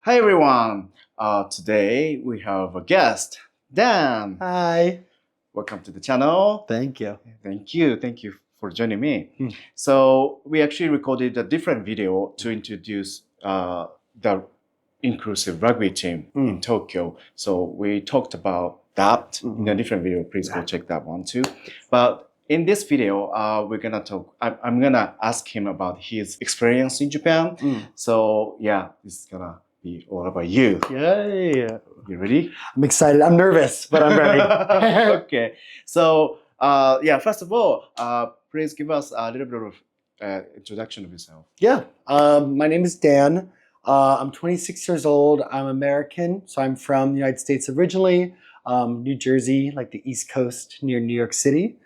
Hi everyone. Today we have a guest, Dan. Hi. Welcome to the channel. Thank you. Thank you for joining me. Hmm. So we actually recorded a different video to introduce the inclusive rugby team in Tokyo. So we talked about that in a different video. Please go check that one too. But in this video, we're gonna talk. I'm gonna ask him about his experience in Japan. So yeah, this is gonna be all about you. Yay. You ready? I'm excited. I'm nervous, but I'm ready. Okay. So first of all, please give us a little bit of introduction of yourself. Yeah. My name is Dan. I'm 26 years old. I'm American, so I'm from the United States originally, New Jersey, like the East Coast near New York City.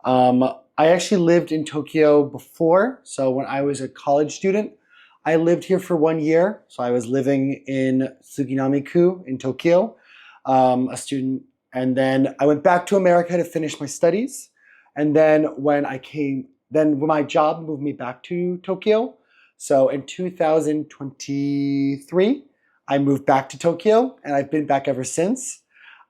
I actually lived in Tokyo before. So when I was a college student, I lived here for 1 year. So I was living in Suginami-ku in Tokyo, a student. And then I went back to America to finish my studies. And then when my job moved me back to Tokyo. So in 2023, I moved back to Tokyo and I've been back ever since.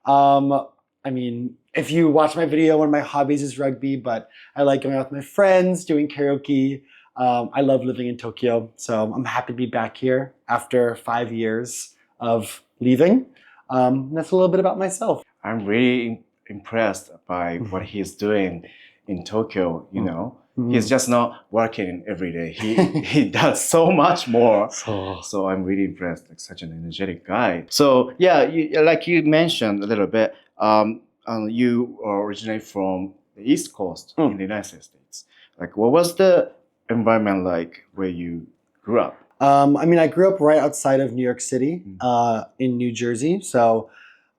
If you watch my video, one of my hobbies is rugby, but I like going out with my friends, doing karaoke. I love living in Tokyo, so I'm happy to be back here after 5 years of leaving. That's a little bit about myself. I'm really impressed by what he's doing in Tokyo. You know, he's just not working every day. He does so much more. So I'm really impressed. Like such an energetic guy. So yeah, like you mentioned a little bit. You originate from the East Coast in the United States. Like, what was the environment like where you grew up? I grew up right outside of New York City, in New Jersey. So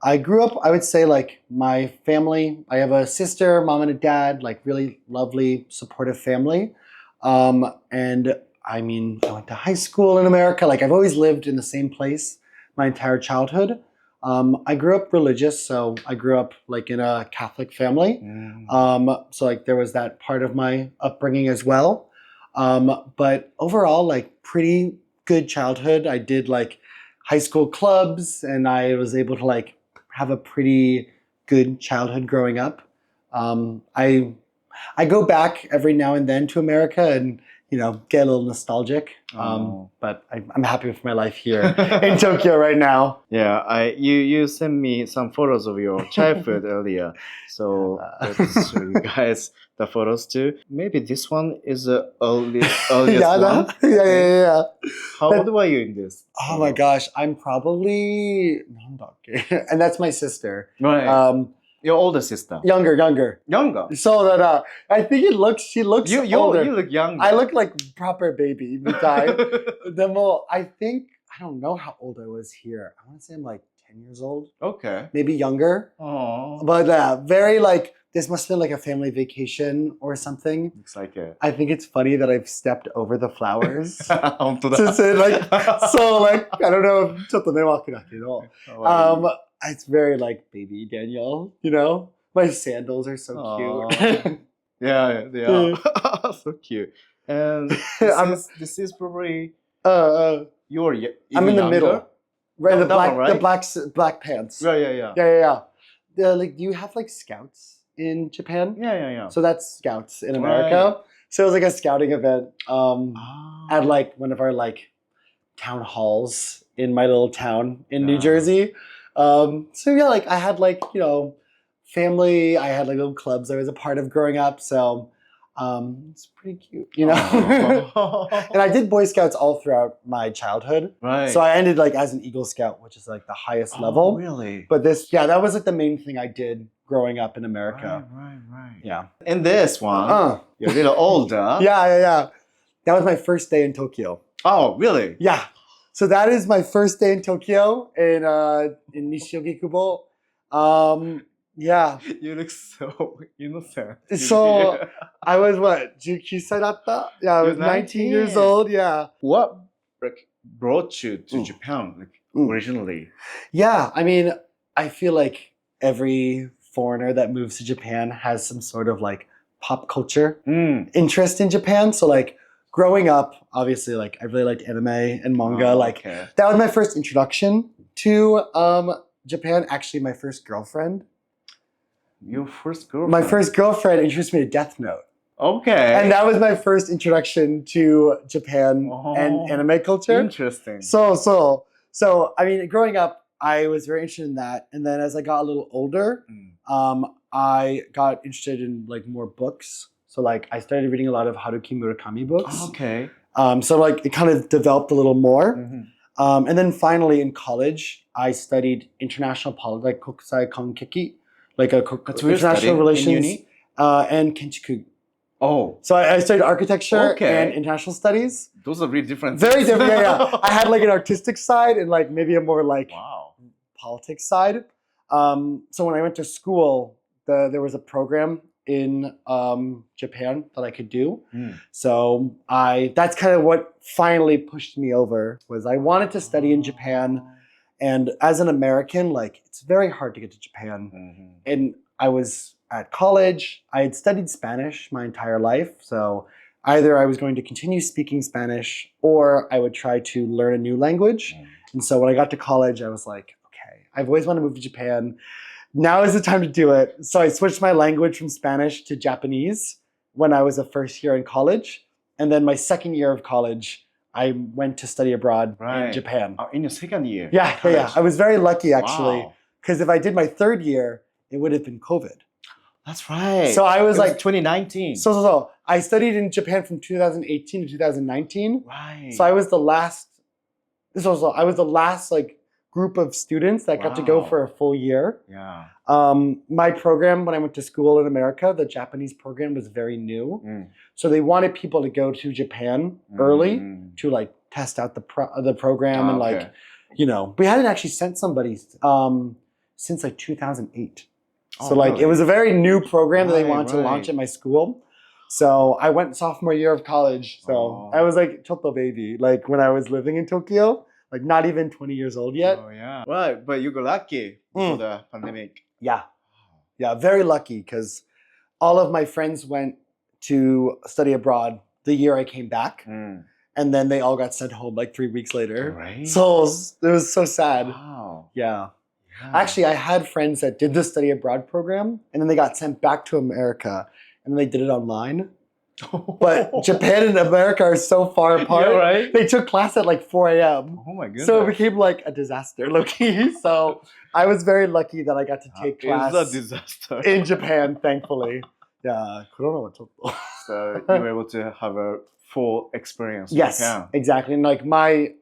I grew up, I would say, like my family. I have a sister, mom and a dad, like really lovely, supportive family. I went to high school in America. Like I've always lived in the same place my entire childhood. I grew up religious, so I grew up like in a Catholic family. So like there was that part of my upbringing as well. But overall, like pretty good childhood. I did like high school clubs and I was able to like have a pretty good childhood growing up. I go back every now and then to America and, get a little nostalgic. But I'm happy with my life here in Tokyo right now. Yeah, you sent me some photos of your childhood earlier, so let's show you guys the photos too. Maybe this one is the earliest one. Yeah. How old were you in this? Oh my gosh, I'm probably and that's my sister. Right. Your older sister. Younger. Younger. So that I think she looks older. You look younger. I look like proper baby. I don't know how old I was here. I want to say I'm like 10 years old. Okay. Maybe younger. Oh. But very like, this must have been like a family vacation or something. Looks like it. I think it's funny that I've stepped over the flowers. To say like, so like, I don't know, ちょっと迷惑だけど. It's very like baby Daniel, My sandals are so cute. Yeah, they are. So cute. And this is probably your. I'm in the middle, right? No, The black pants. Right, Yeah. Like, do you have like scouts in Japan? Yeah. So that's scouts in America. Right. So it was like a scouting event at like one of our like town halls in my little town in New Jersey. So yeah, like I had like, family, I had like little clubs I was a part of growing up. So it's pretty cute, And I did Boy Scouts all throughout my childhood. Right. So I ended like as an Eagle Scout, which is like the highest level. Really? But that was like the main thing I did growing up in America. Right. Yeah. And this one, you're a little older. Yeah. That was my first day in Tokyo. Oh, really? Yeah. So that is my first day in Tokyo in Nishiogi-kubo. Yeah. You look so innocent. So I was what, 19 歳だった? Yeah, I was 19 years old. Yeah. What brought you to Japan originally? Yeah, I feel like every foreigner that moves to Japan has some sort of like pop culture interest in Japan. So like growing up, obviously, like I really liked anime and manga. Oh, Like okay. that was my first introduction to Japan. Actually, my first girlfriend. Your first girlfriend. My first girlfriend introduced me to Death Note. Okay. And that was my first introduction to Japan and anime culture. Interesting. So, I mean, growing up, I was very interested in that. And then as I got a little older, I got interested in like more books. So like I started reading a lot of Haruki Murakami books. Okay. So like it kind of developed a little more. Mm-hmm. And then finally in college, I studied international politics, like kokusai kankeki, like international relations in uni? and kenchiku. Oh, So I studied architecture Okay. and international studies. those are really different. Very things. different. Yeah. I had like an artistic side and like maybe a more like Wow. politics side. So when I went to school, there was a program in Japan that I could do. So that's kind of what finally pushed me over was I wanted to study in Japan. And as an American, like it's very hard to get to Japan. And I was at college. I had studied Spanish my entire life. So either I was going to continue speaking Spanish or I would try to learn a new language. And so when I got to college, I was like, okay, I've always wanted to move to Japan. Now is the time to do it. So I switched my language from Spanish to Japanese when I was a first year in college. And then my second year of college, I went to study abroad in Japan. In your second year? Yeah. I was very lucky actually. Wow. Because if I did my third year, it would have been COVID. That's right. So I was like 2019. So I studied in Japan from 2018 to 2019. Right. So I was the last. I was the last like group of students that got to go for a full year. Yeah. My program when I went to school in America, the Japanese program was very new, so they wanted people to go to Japan early to like test out the program and like, you know, we hadn't actually sent somebody since like 2008. So like really? it was a very new program that they wanted to launch at my school. So I went sophomore year of college. So I was like chotto baby, like when I was living in Tokyo, like not even 20 years old yet. Oh yeah. Right, but you got lucky for the pandemic. Yeah. Yeah, very lucky because all of my friends went to study abroad the year I came back. And then they all got sent home like 3 weeks later. Right. So it was so sad. Wow. Yeah. Actually, I had friends that did the study abroad program and then they got sent back to America and they did it online. But Japan and America are so far apart. Yeah, right? They took class at like 4 a.m. Oh my goodness. So it became like a disaster, low-key. So I was very lucky that I got to take class It's a disaster. in Japan, thankfully. Yeah, Corona was chotto. So you were able to have a full experience. Yes, Yeah. exactly. And like my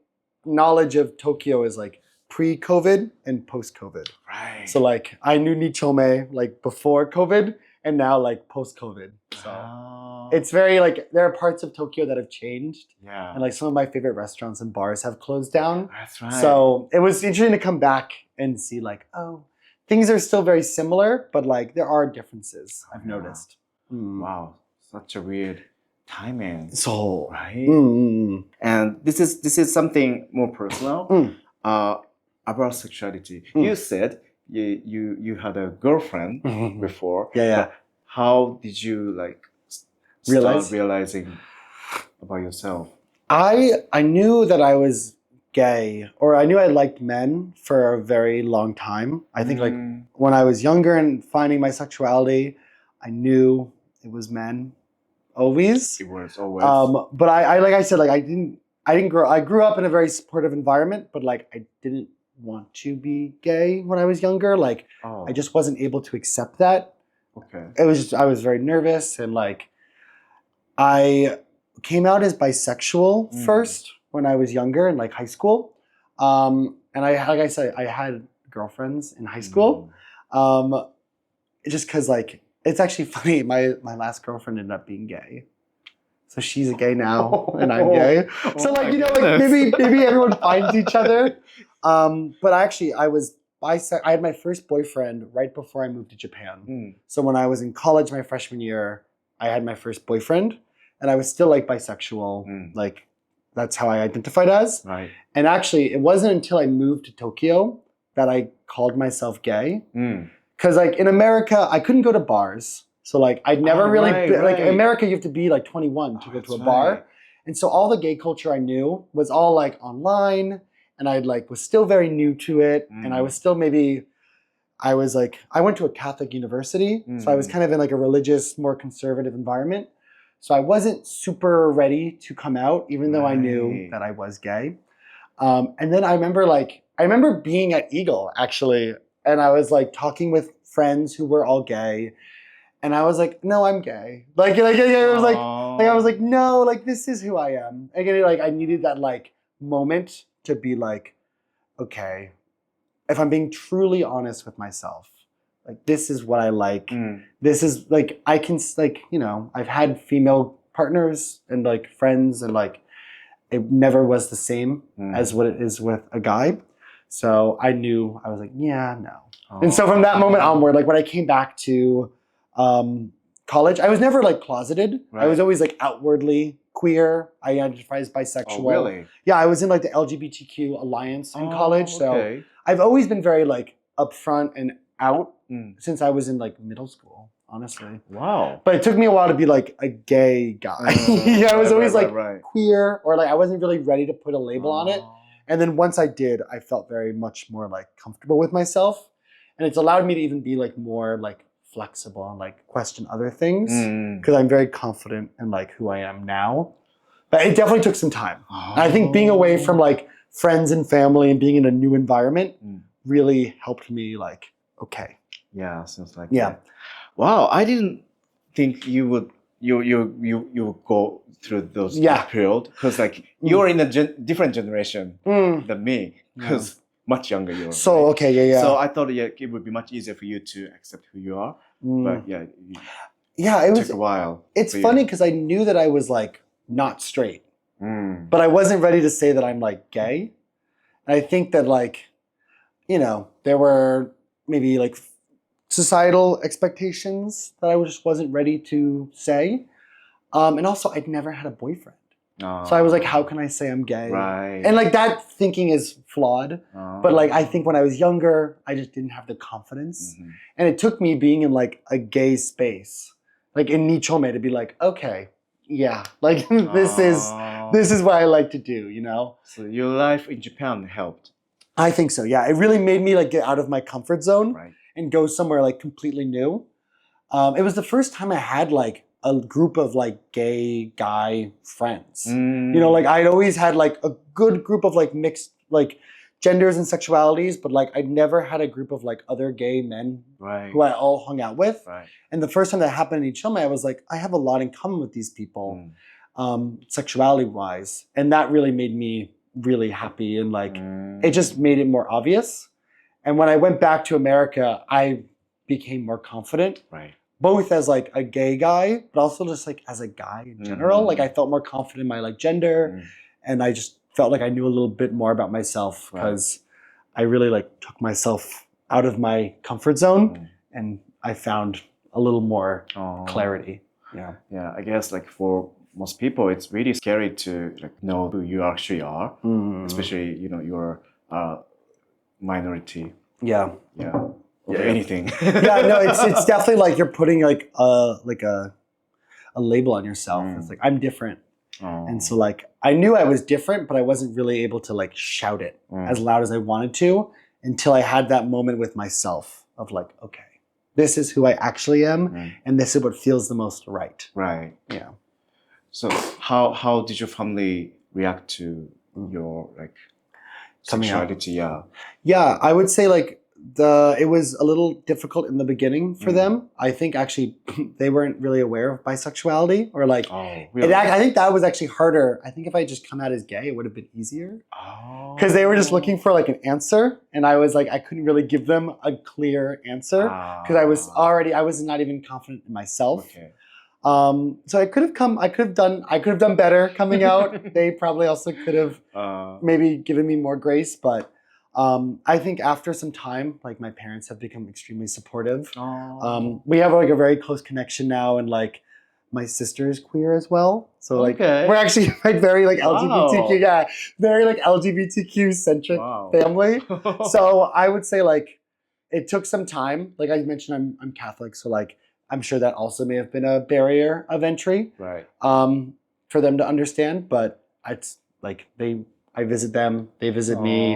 knowledge of Tokyo is like pre-COVID and post-COVID. Right. So like I knew Nichome like before COVID and now like post-COVID. So it's very like there are parts of Tokyo that have changed. Yeah. And like some of my favorite restaurants and bars have closed down. That's right. So it was interesting to come back and see like, oh, things are still very similar, but like there are differences I've noticed. Wow. Such a weird timing. So right. And this is something more personal. About sexuality. You said you had a girlfriend before. Yeah. But how did you like start realizing about yourself? I knew that I was gay, or I knew I liked men for a very long time. I think like when I was younger and finding my sexuality, I knew it was men. Always. It was always. But I like I said, like I grew up in a very supportive environment, but like I didn't want to be gay when I was younger. Like I just wasn't able to accept that. Okay. It was just, I was very nervous and like I came out as bisexual first when I was younger in like high school. And like I said, I had girlfriends in high school. Just because like it's actually funny. My last girlfriend ended up being gay. So she's a gay now and I'm gay. So like, you know, like maybe everyone finds each other. But actually I was bisexual. I had my first boyfriend right before I moved to Japan. So when I was in college my freshman year, I had my first boyfriend and I was still like bisexual. Like that's how I identified as. Right. And actually it wasn't until I moved to Tokyo that I called myself gay. Cause like in America, I couldn't go to bars. So like I'd never like in America, you have to be like 21 to go to a bar. And so all the gay culture I knew was all like online, and I like was still very new to it. And I was still I went to a Catholic university, so I was kind of in like a religious, more conservative environment. So I wasn't super ready to come out, even though I knew that I was gay. And then I remember being at Eagle actually, and I was like talking with friends who were all gay, and I was like, no, I'm gay. I was like, no, like this is who I am. Again, like I needed that like moment to be like, okay, if I'm being truly honest with myself, like this is what I like. This is like I can like, you know, I've had female partners and like friends, and like it never was the same as what it is with a guy. So I knew, I was like, yeah, no. And so from that moment onward, like when I came back to college, I was never like closeted. Right. I was always like outwardly queer. I identify as bisexual. Oh, really? Yeah, I was in like the LGBTQ alliance in college. So I've always been very like upfront and out since I was in like middle school, honestly. Wow. But it took me a while to be like a gay guy. Yeah, I was always like queer, or like I wasn't really ready to put a label on it. And then once I did, I felt very much more like comfortable with myself. And it's allowed me to even be like more like flexible and like question other things, because I'm very confident in like who I am now. But it definitely took some time. And I think being away from like friends and family and being in a new environment really helped me like, okay. Yeah, seems like that. Wow, I didn't think you would go through those period, because like you're in a different generation than me, because much younger you are. So right? So I thought it would be much easier for you to accept who you are, but it took a while. It's funny because I knew that I was like not straight, but I wasn't ready to say that I'm like gay. And I think that like, you know, there were maybe like societal expectations that I just wasn't ready to say. And also I'd never had a boyfriend. So I was like, how can I say I'm gay? Right. And like that thinking is flawed. But like I think when I was younger, I just didn't have the confidence. And it took me being in like a gay space, like in Nichome, to be like, okay, yeah, like this is what I like to do, you know? So your life in Japan helped. I think so, yeah. It really made me like get out of my comfort zone and go somewhere like completely new. It was the first time I had like a group of like gay guy friends. You know, like I'd always had like a good group of like mixed like genders and sexualities, but like I'd never had a group of like other gay men who I all hung out with. And the first time that happened in Ichome, I was like, I have a lot in common with these people, sexuality wise. And that really made me really happy, and like it just made it more obvious. And when I went back to America, I became more confident. Both as like a gay guy, but also just like as a guy in general. Like I felt more confident in my like gender, and I just felt like I knew a little bit more about myself, because I really like took myself out of my comfort zone, and I found a little more clarity. Yeah. Yeah, I guess like for most people, it's really scary to like know who you actually are, especially, you know, you're a minority. Yeah. Or anything. No, it's definitely like you're putting like a label on yourself. It's like, I'm different. And so like I knew I was different, but I wasn't really able to like shout it as loud as I wanted to, until I had that moment with myself of like, okay, this is who I actually am, and this is what feels the most right. Right. Yeah. So how did your family react to your like sexuality? Yeah, I would say like it was a little difficult in the beginning for them. I think actually they weren't really aware of bisexuality, or like really? I think that was actually harder. I think if I just come out as gay, it would have been easier. Because they were just looking for like an answer, and I was like, I couldn't really give them a clear answer, because I was not even confident in myself. So I could have done better coming out. They probably also could have maybe given me more grace, but I think after some time, like my parents have become extremely supportive. We have like a very close connection now, and like my sister is queer as well. So like we're actually like very like LGBTQ, very like LGBTQ centric family. So I would say like it took some time. Like I mentioned, I'm Catholic, so like I'm sure that also may have been a barrier of entry. for them to understand, but it's like I visit them, they visit me.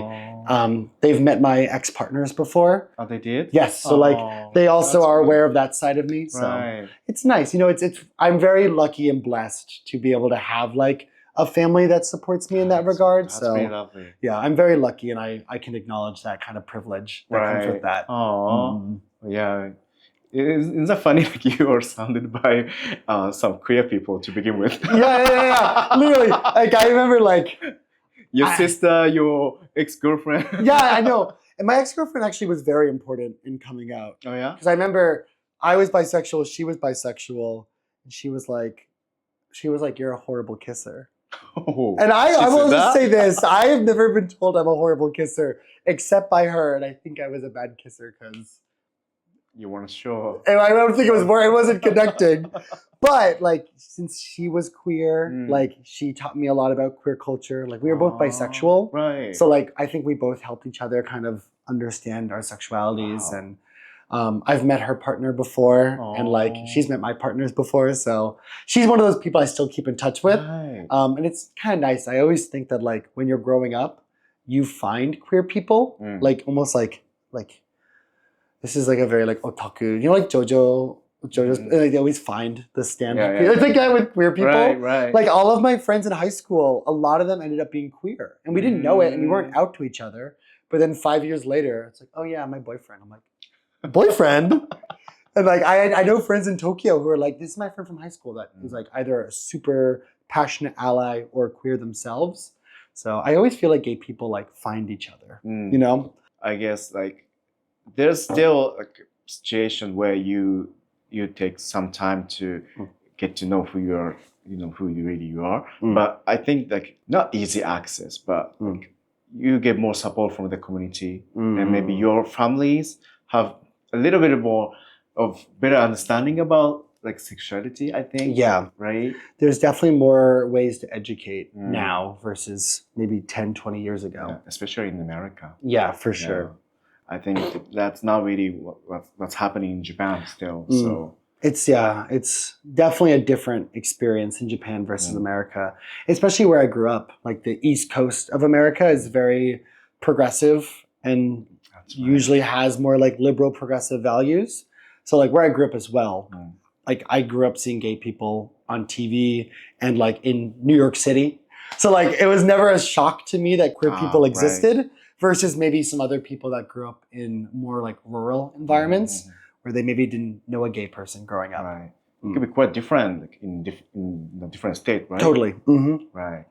They've met my ex-partners before. Oh, they did? Yes, so like they also that's are good. aware of that side of me. So Right. it's nice. You know, it's I'm very lucky and blessed to be able to have like a family that supports me in that regard. That's So really lovely. yeah, I'm very lucky, and I can acknowledge that kind of privilege that comes with that. Oh, yeah. Isn't that funny? Like you were surrounded by some queer people to begin with. Yeah. Literally, like I remember, like your sister, your ex-girlfriend. Yeah, I know. And my ex-girlfriend actually was very important in coming out. Oh yeah. Because I remember I was bisexual, she was bisexual, and she was like, "You're a horrible kisser." Oh, And I will said just that? say this: I have never been told I'm a horrible kisser, except by her, and I think I was a bad kisser because You weren't sure. and I don't think it was more. I wasn't connecting, but like since she was queer, like she taught me a lot about queer culture. Like we were both bisexual, Right. so like I think we both helped each other kind of understand our sexualities. Wow. And I've met her partner before, and like she's met my partners before, so she's one of those people I still keep in touch with. Right. And it's kind of nice. I always think that like when you're growing up, you find queer people, like almost like this is like a very like otaku, you know, like JoJo's like they always find the standard. Yeah. It's like guy with queer people. Right. Like all of my friends in high school, a lot of them ended up being queer, and we didn't know it, and we weren't out to each other. But then 5 years later, it's like, oh yeah, my boyfriend. I'm like, boyfriend? And like I know friends in Tokyo who are like, this is my friend from high school that is like either a super passionate ally or queer themselves. So I always feel like gay people like find each other. You know? I guess like there's still a situation where you take some time to get to know who you are, you know, who you really are. But I think like not easy access, but like, you get more support from the community, and maybe your families have a little bit more of better understanding about like sexuality, I think. Yeah. Right? There's definitely more ways to educate now versus maybe 10, 20 years ago. Yeah, especially in America. Yeah, for sure. I think that's not really what's happening in Japan still. So it's definitely a different experience in Japan versus America, especially where I grew up. Like the East Coast of America is very progressive and usually has more like liberal progressive values. So like where I grew up as well, like I grew up seeing gay people on TV and like in New York City. So like it was never a shock to me that queer people existed versus maybe some other people that grew up in more like rural environments where they maybe didn't know a gay person growing up. Right. It could be quite different like, in a different state, right? Totally. Right.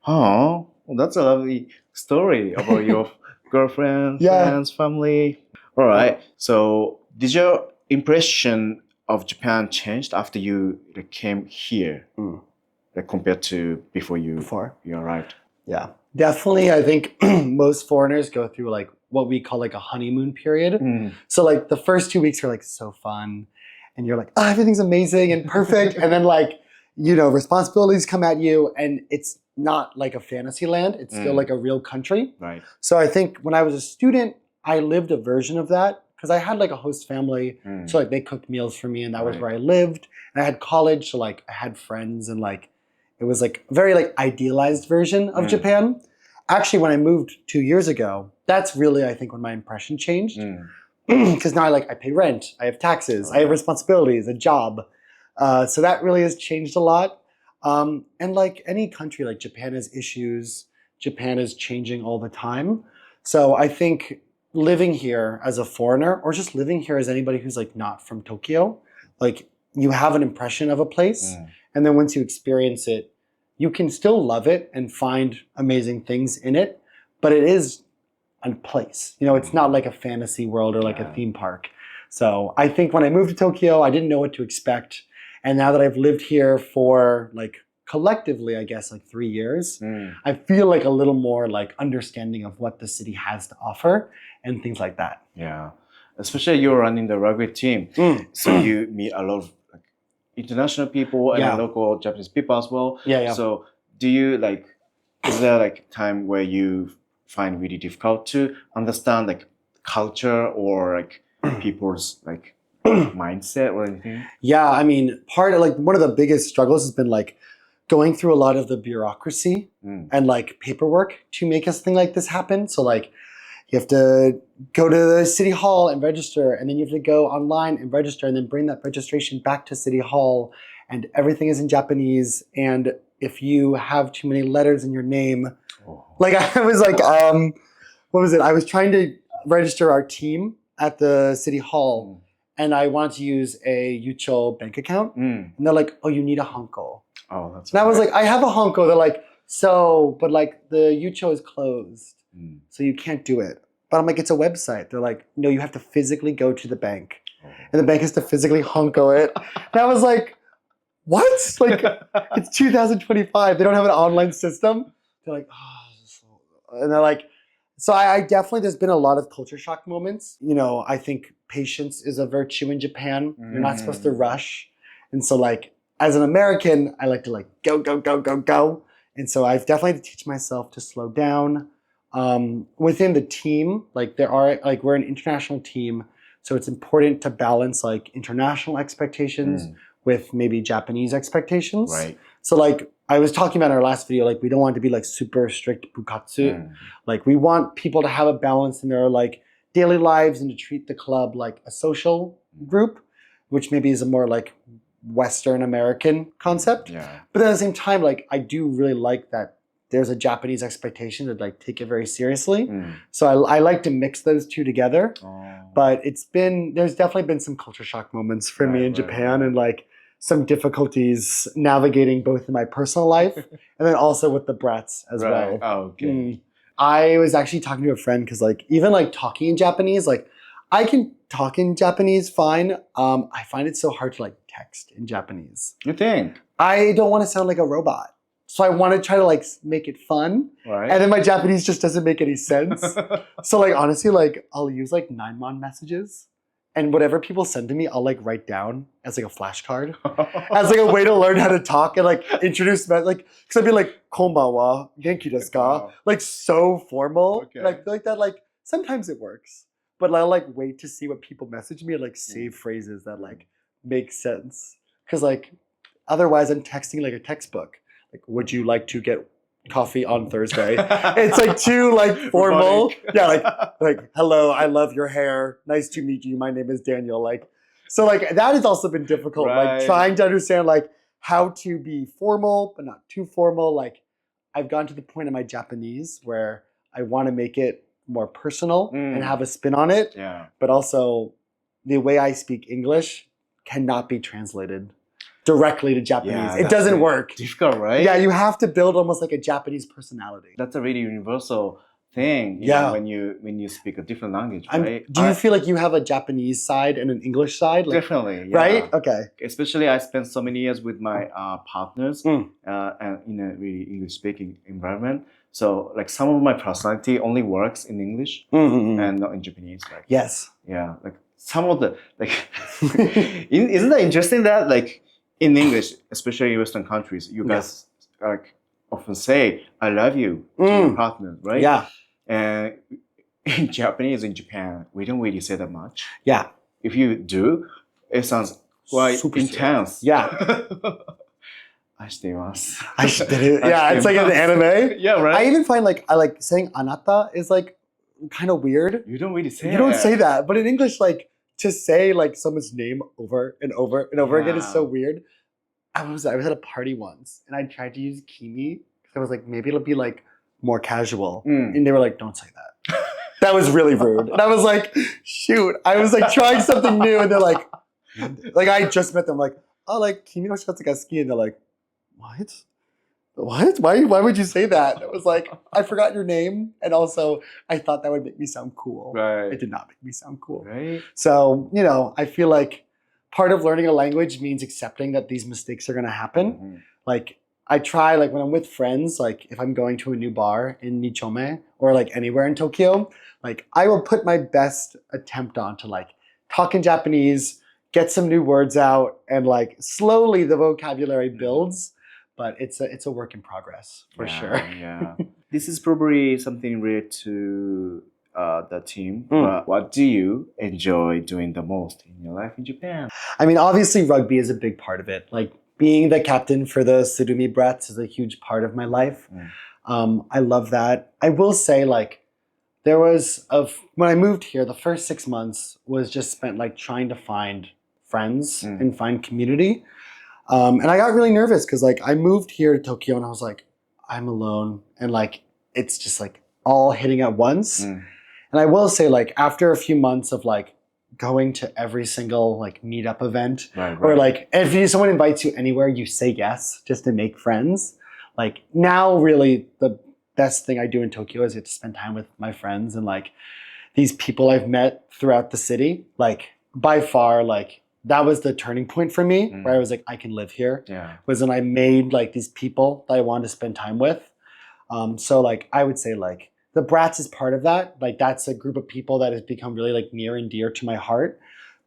Oh, well, that's a lovely story about your girlfriend, friends, family. All right. So did your impression of Japan changed after you came here, like compared to before you arrived? Yeah, definitely. I think most foreigners go through like what we call like a honeymoon period. So like the first 2 weeks are like so fun, and you're like, oh, everything's amazing and perfect, and then like responsibilities come at you, and it's not like a fantasy land. It's still like a real country. Right. So I think when I was a student, I lived a version of that because I had like a host family. So like they cooked meals for me, and that was where I lived. And I had college, so like I had friends, and like it was like a very like idealized version of Japan. Actually, when I moved 2 years ago, that's really I think when my impression changed. Because now I pay rent, I have taxes, I have responsibilities, a job. So that really has changed a lot. And like any country, like Japan has issues. Japan is changing all the time. So I think living here as a foreigner, or just living here as anybody who's like not from Tokyo, like you have an impression of a place. And then once you experience it, you can still love it and find amazing things in it. But it is a place. It's not like a fantasy world or like a theme park. So I think when I moved to Tokyo, I didn't know what to expect. And now that I've lived here for like collectively, I guess like 3 years, I feel like a little more like understanding of what the city has to offer and things like that. Yeah. Especially you're running the rugby team. So you meet a lot of like, international people and local Japanese people as well. So do you is there like time where you find really difficult to understand like culture or like people's like mindset or anything? Yeah, I mean, part of like one of the biggest struggles has been like going through a lot of the bureaucracy and like paperwork to make a thing like this happen. So like you have to go to the city hall and register, and then you have to go online and register, and then bring that registration back to city hall, and everything is in Japanese. And if you have too many letters in your name, like I was like, what was it? I was trying to register our team at the city hall, and I wanted to use a Yucho bank account, and they're like, "Oh, you need a hanko." Oh, that's. And I was like, "I have a hanko." They're like, "So, but like the Yucho is closed, so you can't do it." But I'm like, "It's a website." They're like, "No, you have to physically go to the bank, and the bank has to physically hanko it." And I was like, "What? Like, it's 2025. They don't have an online system." They're like, "Oh," and they're like. So I definitely, there's been a lot of culture shock moments. You know, I think patience is a virtue in Japan. You're not supposed to rush. And so like, as an American, I like to like go, go, go, go, go. And so I've definitely had to teach myself to slow down. Within the team, like we're an international team. So it's important to balance like international expectations with maybe Japanese expectations. Right. So like, I was talking about in our last video, like we don't want to be like super strict bukatsu. Like we want people to have a balance in their like daily lives and to treat the club like a social group, which maybe is a more like Western American concept. Yeah. But at the same time, like I do really like that there's a Japanese expectation to like take it very seriously. So I like to mix those two together. But there's definitely been some culture shock moments for me in Japan and like some difficulties navigating both in my personal life and then also with the brats as well. Oh, okay. I was actually talking to a friend because like even like talking in Japanese, like I can talk in Japanese fine. I find it so hard to like text in Japanese. You think? I don't want to sound like a robot. So I want to try to like make it fun. Right. And then my Japanese just doesn't make any sense. So like honestly, like I'll use like 9-mon messages. And whatever people send to me, I'll like write down as like a flashcard, as like a way to learn how to talk and like introduce, like, because I'd be like, "Konbanwa, genki desu ka?" Like so formal. Okay. And I feel like that, like sometimes it works, but I'll like wait to see what people message me and like save phrases that like make sense. Because like otherwise, I'm texting like a textbook. Like, would you like to get coffee on Thursday? It's like too like formal. Yeah, like hello, I love your hair. Nice to meet you. My name is Daniel. Like, so like that has also been difficult. Like trying to understand like how to be formal but not too formal. Like I've gotten to the point in my Japanese where I want to make it more personal and have a spin on it. Yeah. But also the way I speak English cannot be translated directly to Japanese. Yeah, it doesn't work. Difficult, right? Yeah, you have to build almost like a Japanese personality. That's a really universal thing. You know, when you speak a different language, right? Do you feel like you have a Japanese side and an English side? Like, definitely, yeah. Right? Okay. Especially I spent so many years with my partners and in a really English-speaking environment. So like some of my personality only works in English and not in Japanese. Like yes. Yeah, like some of the like isn't that interesting that like in English, especially in Western countries, you guys like often say "I love you" to your partner, right? Yeah. And in Japanese, in Japan, we don't really say that much. Yeah. If you do, it sounds quite Super intense. Serious. Yeah. 愛しています. Yeah, it's like an anime. Yeah, right. I even find like I like saying "anata" is like kind of weird. You don't really say. You don't say that, but in English, like to say like someone's name over and over and over again is so weird. I was at a party once and I tried to use kimi because I was like, maybe it'll be like more casual. And they were like, don't say that. That was really rude. And I was like, shoot. I was like trying something new and they're like I just met them like, oh, like kimi no shiratsu ga suki. And they're like, what? What? Why would you say that? It was like, I forgot your name. And also I thought that would make me sound cool. Right. It did not make me sound cool. Right. So, you know, I feel like part of learning a language means accepting that these mistakes are going to happen. Like I try, like when I'm with friends, like if I'm going to a new bar in Nichome or like anywhere in Tokyo, like I will put my best attempt on to like talk in Japanese, get some new words out, and like slowly the vocabulary builds. But it's a work in progress for sure. Yeah. This is probably something related to the team. But what do you enjoy doing the most in your life in Japan? I mean, obviously rugby is a big part of it. Like being the captain for the Surumi Brats is a huge part of my life. I love that. I will say, like, when I moved here, the first 6 months was just spent like trying to find friends and find community. And I got really nervous because like I moved here to Tokyo and I was like, I'm alone. And like, it's just like all hitting at once. And I will say, like, after a few months of like going to every single like meetup event, or like if someone invites you anywhere, you say yes just to make friends. Like now, really, the best thing I do in Tokyo is get to spend time with my friends and like these people I've met throughout the city. Like by far, like that was the turning point for me, where I was like, I can live here. Was when I made like these people that I wanted to spend time with. So like I would say like the Brats is part of that. Like that's a group of people that has become really like near and dear to my heart.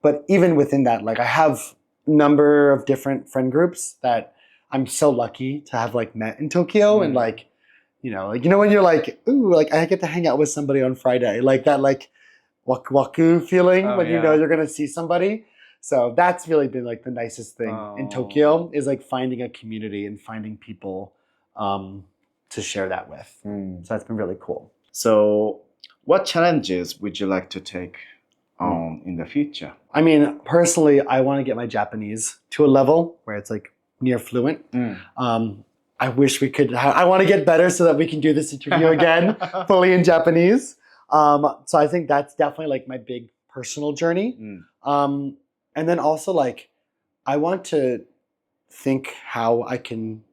But even within that, like I have a number of different friend groups that I'm so lucky to have like met in Tokyo. And like, like, when you're like, ooh, like I get to hang out with somebody on Friday, like that, like waku feeling when you know you're going to see somebody. So that's really been like the nicest thing in Tokyo, is like finding a community and finding people to share that with. So that's been really cool. So what challenges would you like to take on in the future? I mean, personally, I want to get my Japanese to a level where it's like near fluent. I wish we could, I want to get better so that we can do this interview again fully in Japanese. So I think that's definitely like my big personal journey. And then also like, I want to think how I can,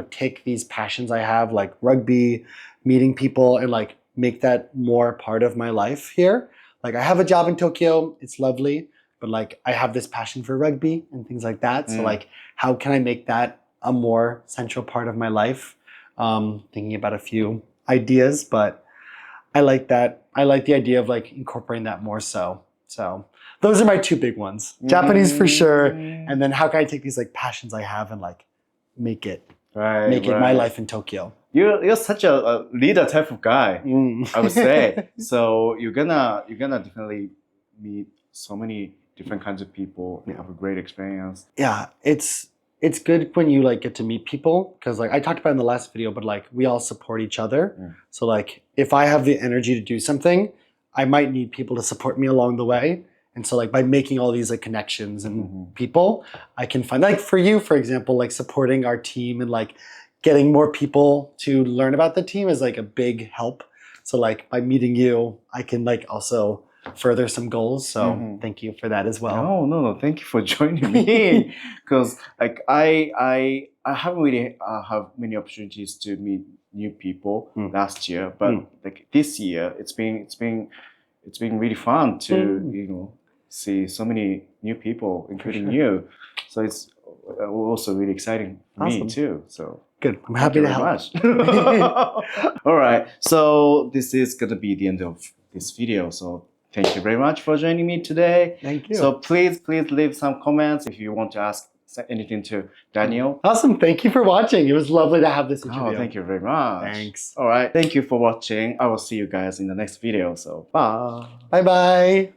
take these passions I have, like rugby, meeting people, and like make that more part of my life here. Like I have a job in Tokyo, it's lovely, but like I have this passion for rugby and things like that. So like, how can I make that a more central part of my life? Thinking about a few ideas, but I like that. I like the idea of like incorporating that more so. So those are my two big ones. Japanese for sure. And then how can I take these like passions I have and like make it my life in Tokyo? You're such a leader type of guy, I would say. So you're gonna definitely meet so many different kinds of people and have a great experience. Yeah, it's good when you like get to meet people, because like I talked about in the last video, but like we all support each other. So like if I have the energy to do something, I might need people to support me along the way. And so like by making all these like connections and people, I can find, like for you, for example, like supporting our team and like getting more people to learn about the team is like a big help. So like by meeting you, I can like also further some goals. So thank you for that as well. No. Thank you for joining me. Because like I haven't really have many opportunities to meet new people last year, but like this year, it's been really fun to see so many new people, including you. So it's also really exciting for me too. So good. I'm happy to help. All right. So this is gonna be the end of this video. So thank you very much for joining me today. Thank you. So please leave some comments if you want to ask anything to Daniel. Awesome. Thank you for watching. It was lovely to have this interview. Oh, thank you very much. Thanks. All right. Thank you for watching. I will see you guys in the next video. So bye. Bye-bye.